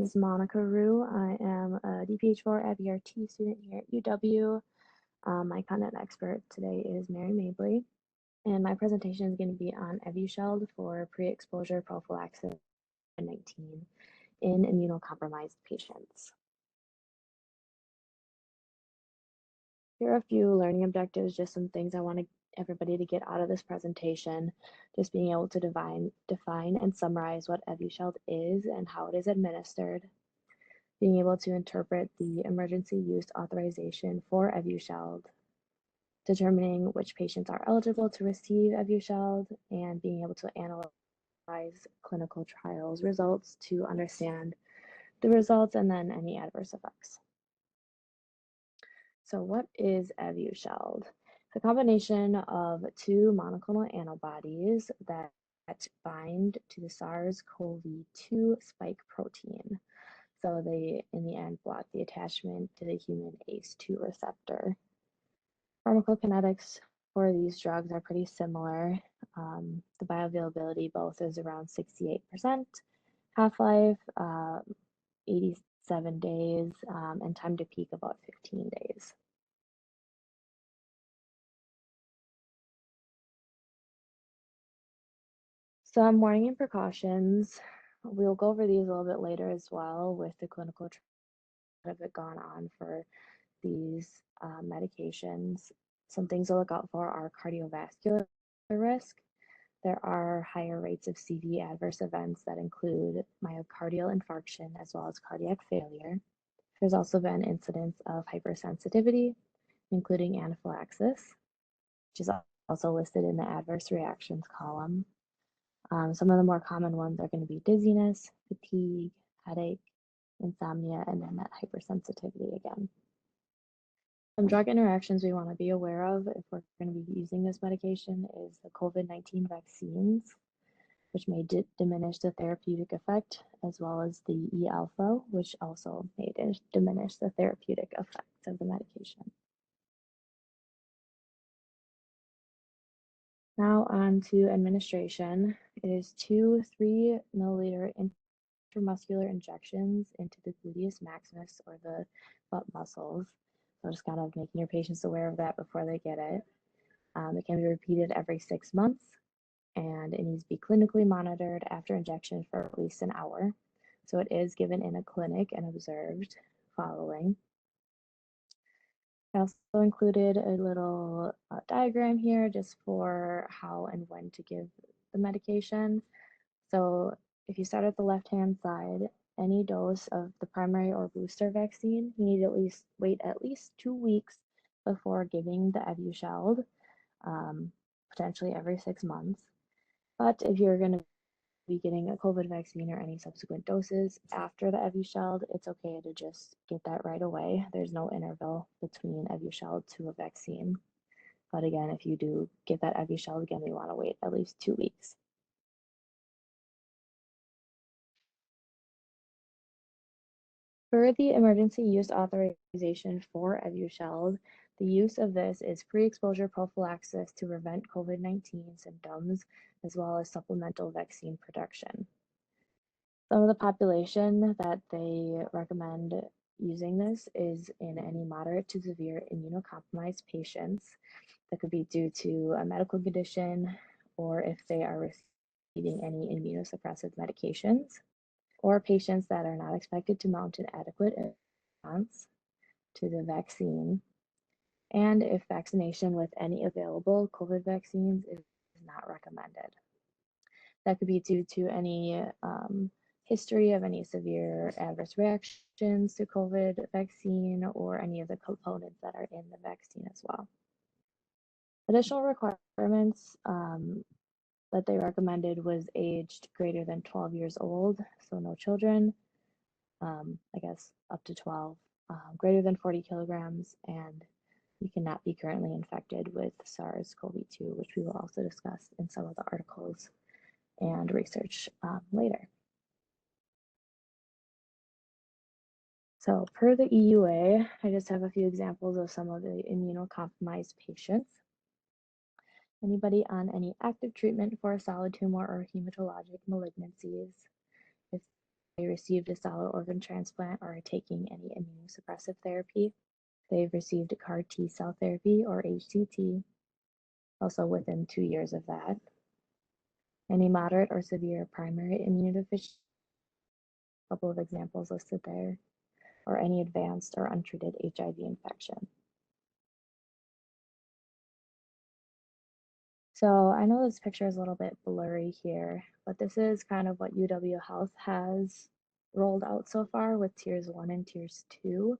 is Monica Rue. I am a DPH4 FERT student here at UW. My content expert today is Mary Mabley, and my presentation is going to be on Evusheld for pre-exposure prophylaxis of COVID-19 in immunocompromised patients. Here are a few learning objectives, just some things I want everybody to get out of this presentation. Just being able to define and summarize what Evusheld is and how it is administered. Being able to interpret the emergency use authorization for Evusheld, determining which patients are eligible to receive Evusheld, and being able to analyze clinical trials results to understand the results and then any adverse effects. So what is Evusheld? It's a combination of two monoclonal antibodies that bind to the SARS-CoV-2 spike protein. So they, in the end, block the attachment to the human ACE2 receptor. Pharmacokinetics for these drugs are pretty similar. The bioavailability both is around 68%, half-life 87 days, and time to peak about 15 days. Some warning and precautions. We'll go over these a little bit later as well with the clinical trials that have gone on for these medications. Some things to look out for are cardiovascular risk. There are higher rates of CV adverse events that include myocardial infarction as well as cardiac failure. There's also been incidents of hypersensitivity, including anaphylaxis, which is also listed in the adverse reactions column. Some of the more common ones are going to be dizziness, fatigue, headache, insomnia, and then that hypersensitivity again. Some drug interactions we want to be aware of if we're going to be using this medication is the COVID-19 vaccines, which may diminish the therapeutic effect, as well as the E-alpha, which also may diminish the therapeutic effects of the medication. Now on to administration. It is 2 3 milliliter intramuscular injections into the gluteus maximus or the butt muscles. So just kind of making your patients aware of that before they get it. It can be repeated every 6 months, and it needs to be clinically monitored after injection for at least an hour. So it is given in a clinic and observed following. I also included a little diagram here just for how and when to give the medication. So if you start at the left-hand side, any dose of the primary or booster vaccine, you need to wait at least 2 weeks before giving the Evusheld, potentially every 6 months. But if you're going to be getting a COVID vaccine or any subsequent doses after the Evusheld, it's okay to just get that right away. There's no interval between Evusheld to a vaccine. But again, if you do get that Evusheld, again, we want to wait at least 2 weeks. For the emergency use authorization for Evusheld, the use of this is pre-exposure prophylaxis to prevent COVID-19 symptoms, as well as supplemental vaccine protection. Some of the population that they recommend using this is in any moderate to severe immunocompromised patients. That could be due to a medical condition, or if they are receiving any immunosuppressive medications, or patients that are not expected to mount an adequate response to the vaccine, and if vaccination with any available COVID vaccines is not recommended. That could be due to any history of any severe adverse reactions to COVID vaccine or any of the components that are in the vaccine as well. Additional requirements that they recommended was aged greater than 12 years old, so no children, I guess up to 12, greater than 40 kilograms, and you cannot be currently infected with SARS-CoV-2, which we will also discuss in some of the articles and research later. So per the EUA, I just have a few examples of some of the immunocompromised patients. Anybody on any active treatment for a solid tumor or hematologic malignancies, if received a solid organ transplant or are taking any immunosuppressive therapy. They've received CAR T cell therapy or HCT, also within 2 years of that. Any moderate or severe primary immunodeficiency, a couple of examples listed there, or any advanced or untreated HIV infection. So I know this picture is a little bit blurry here, but this is kind of what UW Health has rolled out so far with tiers 1 and tiers 2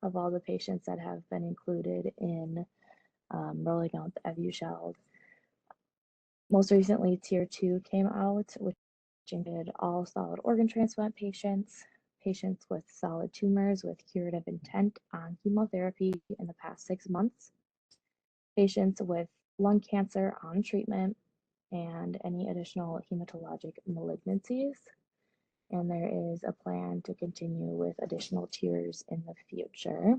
of all the patients that have been included in rolling out the Evusheld. Most recently, tier 2 came out, which included all solid organ transplant patients, patients with solid tumors with curative intent on chemotherapy in the past 6 months, patients with lung cancer on treatment, and any additional hematologic malignancies. And there is a plan to continue with additional tiers in the future.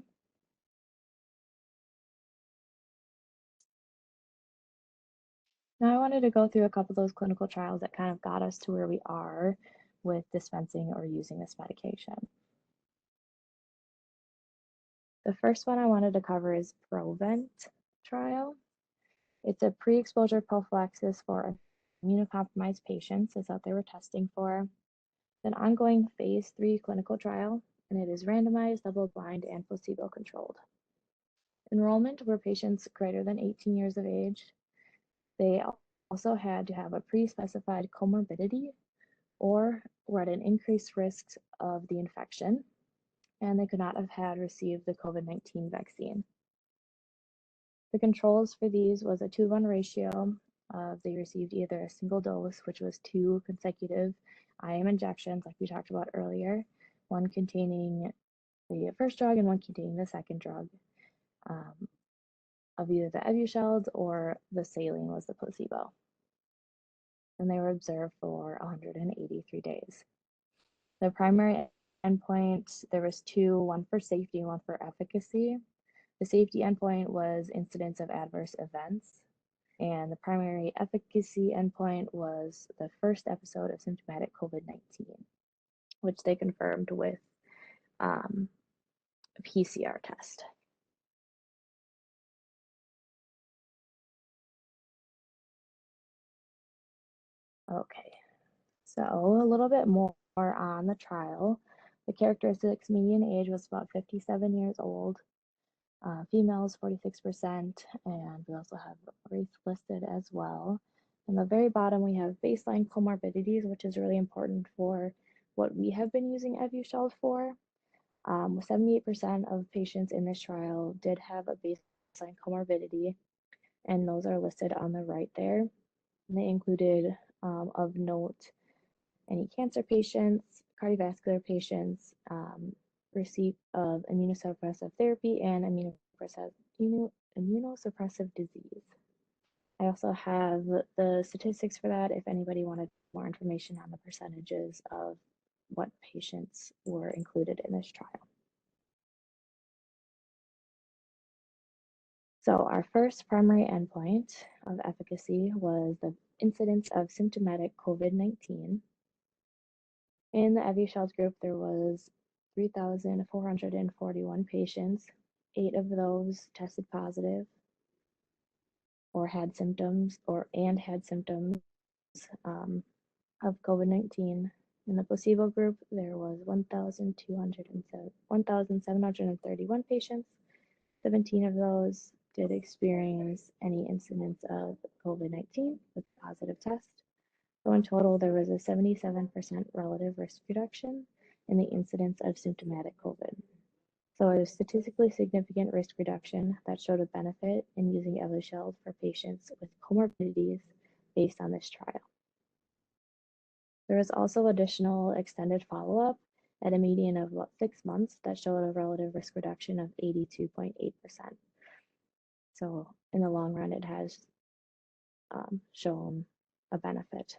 Now I wanted to go through a couple of those clinical trials that kind of got us to where we are with dispensing or using this medication. The first one I wanted to cover is PROVENT trial. It's a pre-exposure prophylaxis for immunocompromised patients, is what they were testing for. It's an ongoing phase 3 clinical trial, and it is randomized, double-blind, and placebo-controlled. Enrollment were patients greater than 18 years of age. They also had to have a pre-specified comorbidity or were at an increased risk of the infection, and they could not have had received the COVID-19 vaccine. The controls for these was a 2-to-1 ratio of they received either a single dose, which was 2 consecutive IM injections, like we talked about earlier, one containing the first drug and one containing the second drug, of either the Evusheld or the saline was the placebo. And they were observed for 183 days. The primary endpoint, there was 2, one for safety and one for efficacy. The safety endpoint was incidence of adverse events, and the primary efficacy endpoint was the first episode of symptomatic COVID-19, which they confirmed with a PCR test. Okay, so a little bit more on the trial. The characteristics median age was about 57 years old. Females 46%, and we also have race listed as well. On the very bottom, we have baseline comorbidities, which is really important for what we have been using Evusheld for. 78% of patients in this trial did have a baseline comorbidity, and those are listed on the right there. And they included, of note, any cancer patients, cardiovascular patients, receipt of immunosuppressive therapy, and immunosuppressive disease. I also have the statistics for that if anybody wanted more information on the percentages of what patients were included in this trial. So our first primary endpoint of efficacy was the incidence of symptomatic COVID-19. In the Evusheld group, there was 3,441 patients. 8 of those tested positive or had symptoms of COVID-19. In the placebo group, there was 1,731 patients. 17 of those did experience any incidence of COVID-19 with a positive test. So in total, there was a 77% relative risk reduction in the incidence of symptomatic COVID. So a statistically significant risk reduction that showed a benefit in using Evusheld for patients with comorbidities based on this trial. There was also additional extended follow-up at a median of about 6 months that showed a relative risk reduction of 82.8%. So in the long run, it has shown a benefit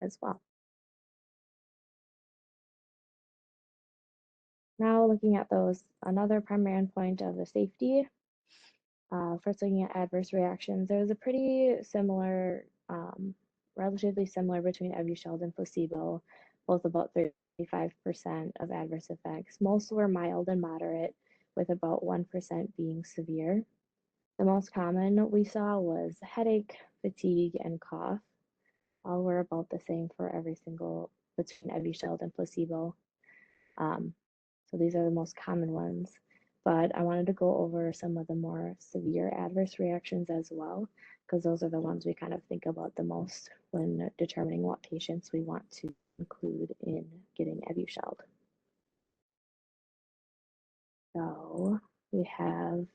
as well. Now looking at those, another primary endpoint of the safety, first looking at adverse reactions, there was a pretty similar, relatively similar between Evusheld and placebo. both about 35% of adverse effects. Most were mild and moderate, with about 1% being severe. The most common we saw was headache, fatigue, and cough. All were about the same for every single between Evusheld and placebo. Um, so these are the most common ones. But I wanted to go over some of the more severe adverse reactions as well, because those are the ones we kind of think about the most when determining what patients we want to include in getting Evusheld. So we have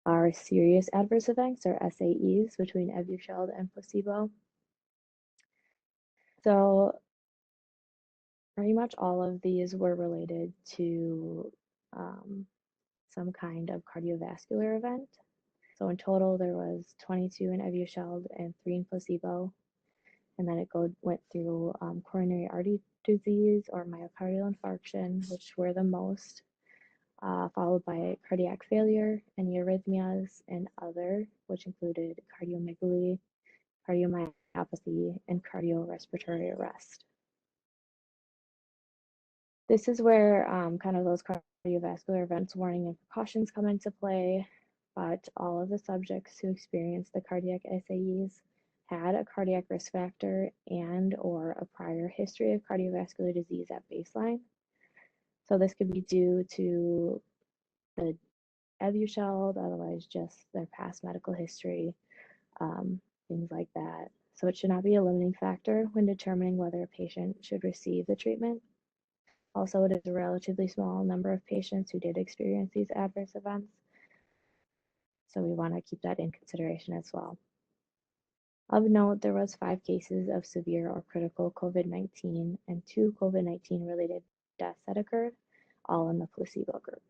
our serious adverse events, or SAEs, between Evusheld and placebo. So pretty much all of these were related to some kind of cardiovascular event. So in total, there was 22 in Evusheld and 3 in placebo. And then it went through coronary artery disease or myocardial infarction, which were the most, followed by cardiac failure, any arrhythmias, and other, which included cardiomegaly, cardiomyopathy, and cardiorespiratory arrest. This is where kind of those cardiovascular events warning and precautions come into play, but all of the subjects who experienced the cardiac SAEs had a cardiac risk factor and or a prior history of cardiovascular disease at baseline. So this could be due to the Evusheld, otherwise just their past medical history, things like that. So it should not be a limiting factor when determining whether a patient should receive the treatment. Also, it is a relatively small number of patients who did experience these adverse events, so we want to keep that in consideration as well. Of note, there was 5 cases of severe or critical COVID-19 and 2 COVID-19 related deaths that occurred, all in the placebo group.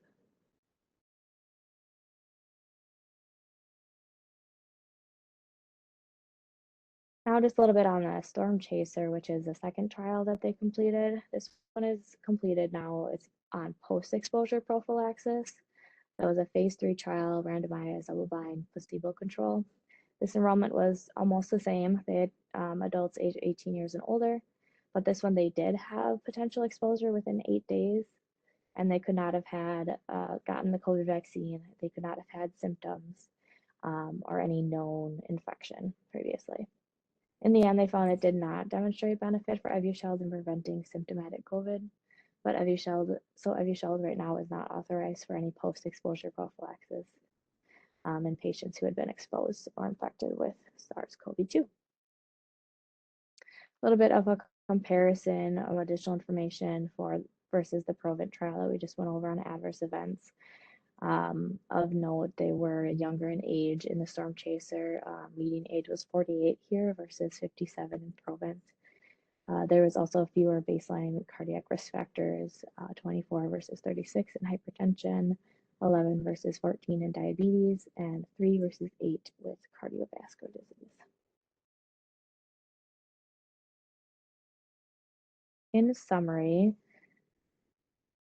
Now just a little bit on the Storm Chaser, which is the second trial that they completed. This one is completed now. It's on post-exposure prophylaxis. That was a phase 3 trial, randomized, double-blind, placebo control. This enrollment was almost the same. They had adults aged 18 years and older, but this one they did have potential exposure within 8 days, and they could not have had gotten the COVID vaccine. They could not have had symptoms or any known infection previously. In the end, they found it did not demonstrate benefit for Evusheld in preventing symptomatic COVID, but Evusheld right now is not authorized for any post-exposure prophylaxis in patients who had been exposed or infected with SARS-CoV-2. A little bit of a comparison of additional information versus the Provent trial that we just went over on adverse events. Of note, they were younger in age in the Storm Chaser. Median age was 48 here versus 57 in Provent. There was also fewer baseline cardiac risk factors, 24 versus 36 in hypertension, 11 versus 14 in diabetes, and 3 versus 8 with cardiovascular disease. In summary,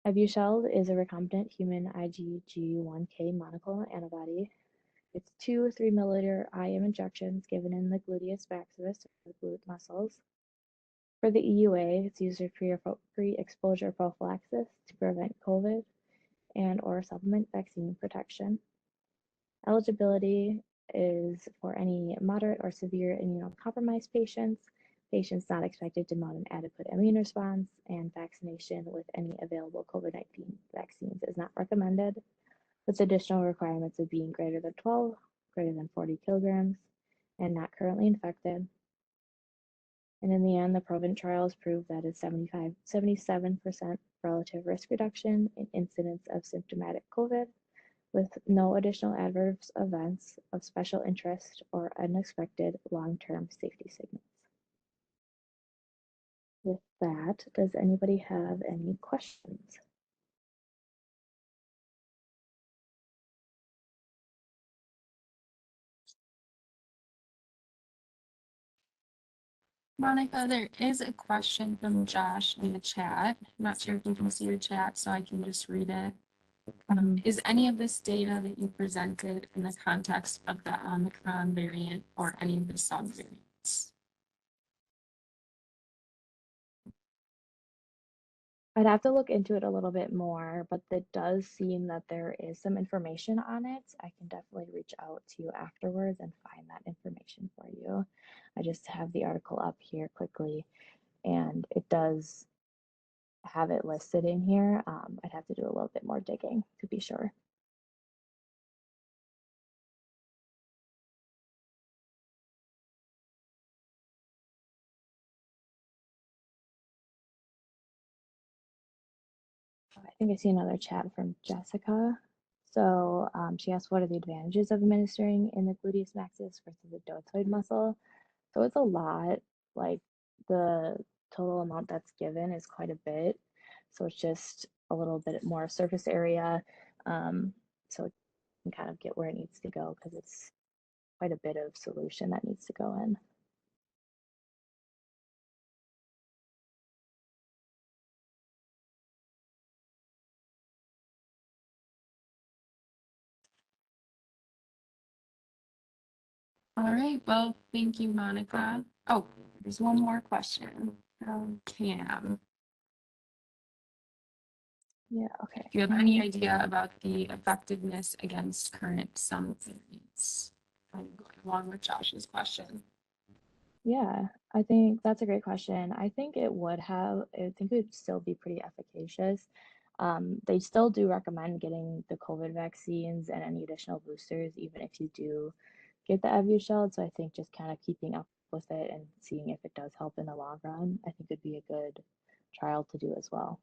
Evusheld is a recombinant human IgG1K monoclonal antibody. It's 2 3 milliliter IM injections given in the gluteus maximus, or the glute muscles. For the EUA, it's used for pre-exposure prophylaxis to prevent COVID and or supplement vaccine protection. Eligibility is for any moderate or severe immunocompromised patients, patients not expected to mount an adequate immune response, and vaccination with any available COVID-19 vaccines is not recommended, with additional requirements of being greater than 12, greater than 40 kilograms, and not currently infected. And in the end, the Provent trials proved that a 77% relative risk reduction in incidence of symptomatic COVID with no additional adverse events of special interest or unexpected long-term safety signals. With that, does anybody have any questions? Monica, there is a question from Josh in the chat. I'm not sure if you can see the chat, so I can just read it. Is any of this data that you presented in the context of the Omicron variant or any of the subvariants? I'd have to look into it a little bit more, but it does seem that there is some information on it. I can definitely reach out to you afterwards and find that information for you. I just have the article up here quickly, and it does have it listed in here. I'd have to do a little bit more digging to be sure. I think I see another chat from Jessica. So she asked, what are the advantages of administering in the gluteus maximus versus the deltoid muscle? So it's a lot. Like the total amount that's given is quite a bit. So it's just a little bit more surface area. So it can kind of get where it needs to go because it's quite a bit of solution that needs to go in. All right, well, thank you, Monica. Oh, there's one more question from Cam. Yeah, okay. Do you have any idea about the effectiveness against current sun variants? I'm going along with Josh's question. Yeah, I think that's a great question. I think it would still be pretty efficacious. They still do recommend getting the COVID vaccines and any additional boosters, even if you do get the Evusheld. So I think just kind of keeping up with it and seeing if it does help in the long run, I think would be a good trial to do as well.